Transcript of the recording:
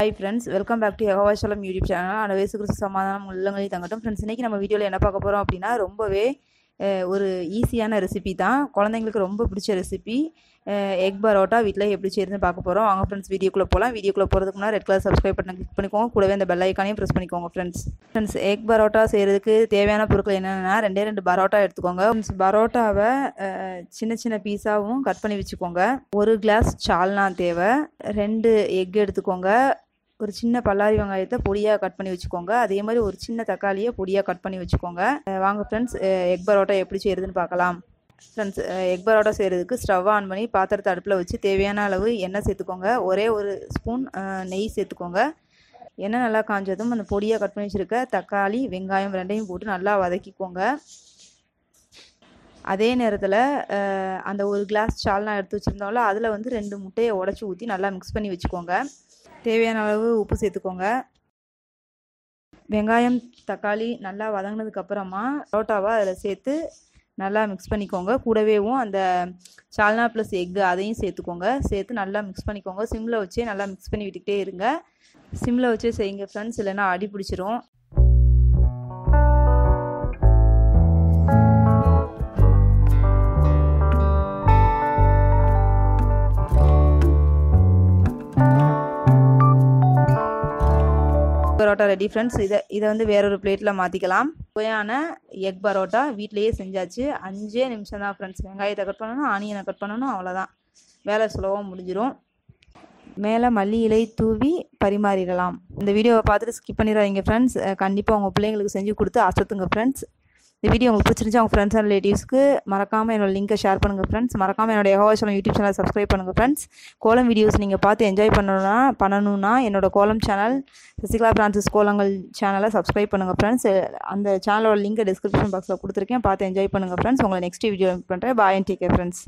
Hi friends, welcome back to Yahweh YouTube channel. And இயேசு கிறிஸ்து சமாதானம் உள்ளங்களில் தங்கட்டும். ஃப்ரெண்ட்ஸ், இன்னைக்கு நம்ம வீடியோவில் என்ன பார்க்க போகிறோம் அப்படின்னா, ரொம்பவே ஒரு ஈஸியான ரெசிபி தான். குழந்தைங்களுக்கு ரொம்ப பிடிச்ச ரெசிபி எக் பரோட்டா வீட்டில் எப்படி செய்யுதுன்னு பார்க்க போகிறோம். வாங்க ஃப்ரெண்ட்ஸ், வீடியோக்குள்ளே போகலாம். வீடியோக்குள்ளே போகிறதுக்கு முன்னாடி red colour subscribe button click பண்ணிக்கோங்க. கூடவே இந்த பெல் ஐக்கானையும் ப்ரெஸ் பண்ணிக்கோங்க. ஃப்ரெண்ட்ஸ் எக் பரோட்டா செய்கிறதுக்கு தேவையான பொருட்கள் என்னென்னா, ரெண்டு பரோட்டா எடுத்துக்கோங்க. பரோட்டாவை சின்ன சின்ன பீஸாகவும் கட் பண்ணி வச்சுக்கோங்க. 1 கிளாஸ் சால்னா தேவை. 2 எக் எடுத்துக்கோங்க. ஒரு சின்ன பல்லாரி வெங்காயத்தை பொடியாக கட் பண்ணி வச்சுக்கோங்க. அதே மாதிரி ஒரு சின்ன தக்காளியை பொடியாக கட் பண்ணி வச்சுக்கோங்க. வாங்க ஃப்ரெண்ட்ஸ், எக் பரோட்டா எப்படி செய்கிறதுன்னு பார்க்கலாம். ஃப்ரெண்ட்ஸ், எக் பரோட்டா செய்கிறதுக்கு ஸ்டவ் ஆன் பண்ணி பாத்திரத்தை அடுப்பில் வச்சு தேவையான அளவு எண்ணெய் சேர்த்துக்கோங்க. ஒரே ஒரு ஸ்பூன் நெய் சேர்த்துக்கோங்க. எண்ணெய் நல்லா காஞ்சதும் அந்த பொடியாக கட் பண்ணி வச்சுருக்க தக்காளி வெங்காயம் 2ஐயும் போட்டு நல்லா வதக்கிக்கோங்க. அதே நேரத்தில் அந்த 1 கிளாஸ் சால்னா எடுத்து வச்சுருந்தோம்ல, அதில் வந்து 2 முட்டையை உடச்சி ஊற்றி நல்லா மிக்ஸ் பண்ணி வச்சுக்கோங்க. தேவையான அளவு உப்பு சேர்த்துக்கோங்க. வெங்காயம் தக்காளி நல்லா வதங்கினதுக்கப்புறமா பரோட்டாவை அதில் சேர்த்து நல்லா மிக்ஸ் பண்ணிக்கோங்க. கூடவேவும் அந்த சால்னா ப்ளஸ் எக்கு அதையும் சேர்த்துக்கோங்க. சேர்த்து நல்லா மிக்ஸ் பண்ணிக்கோங்க. சிம்மில் வச்சே நல்லா மிக்ஸ் பண்ணி விட்டுக்கிட்டே இருங்க. சிம்மில் வச்சே செய்யுங்க ஃப்ரெண்ட்ஸ், இல்லைன்னா அடி பிடிச்சிரும். Parotta ready friends. இதை வந்து வேறொரு பிளேட்டில் மாற்றிக்கலாம். சுவையான எக் பரோட்டா வீட்டிலையே செஞ்சாச்சு. 5 நிமிஷம் தான் ஃப்ரெண்ட்ஸ். வெங்காயத்தை கட் பண்ணணும், ஆனியனை கட் பண்ணணும், அவ்வளோதான். வேலை சுலபமாக முடிஞ்சிடும். மேலே மல்லி இலை தூவி பரிமாறிடலாம். இந்த வீடியோவை பார்த்துட்டு ஸ்கிப் பண்ணிடாதீங்க ஃப்ரெண்ட்ஸ். கண்டிப்பாக உங்கள் பிள்ளைங்களுக்கு செஞ்சு கொடுத்து அசத்துங்க ஃப்ரெண்ட்ஸ். இந்த வீடியோ உங்களுக்கு பிடிச்சிருந்துச்சு உங்கள் ஃப்ரெண்ட்ஸ் அண்ட் ரிலேட்டிவ்ஸ்க்கு மறக்காமல் என்னோட லிங்கை ஷேர் பண்ணுங்கள் ஃப்ரெண்ட்ஸ். மறக்காமல் என்னோட யெகோவா யூடியூப் சேனல் சப்ஸ்கிரைப் பண்ணுங்கள் ஃப்ரெண்ட்ஸ். கோலம் வீடியோஸ் நீங்கள் பார்த்து என்ஜாய் பண்ணணும்னா என்னோட கோலம் சேனல் சசிகலா பிரான்சிஸ் கோலங்கள் சேனலை சப்ஸ்கிரைப் பண்ணுங்கள் ஃப்ரெண்ட்ஸ். அந்த சேனலோட லிங்கை டிஸ்கிரிப்ஷன் பாக்ஸில் கொடுத்துருக்கேன். பார்த்து என்ஜாய் பண்ணுங்கள் ஃப்ரெண்ட்ஸ். உங்களை நெக்ஸ்ட் வீடியோ பண்ணுறேன். பாய் அண்ட் டேக் கேர் ஃப்ரெண்ட்ஸ்.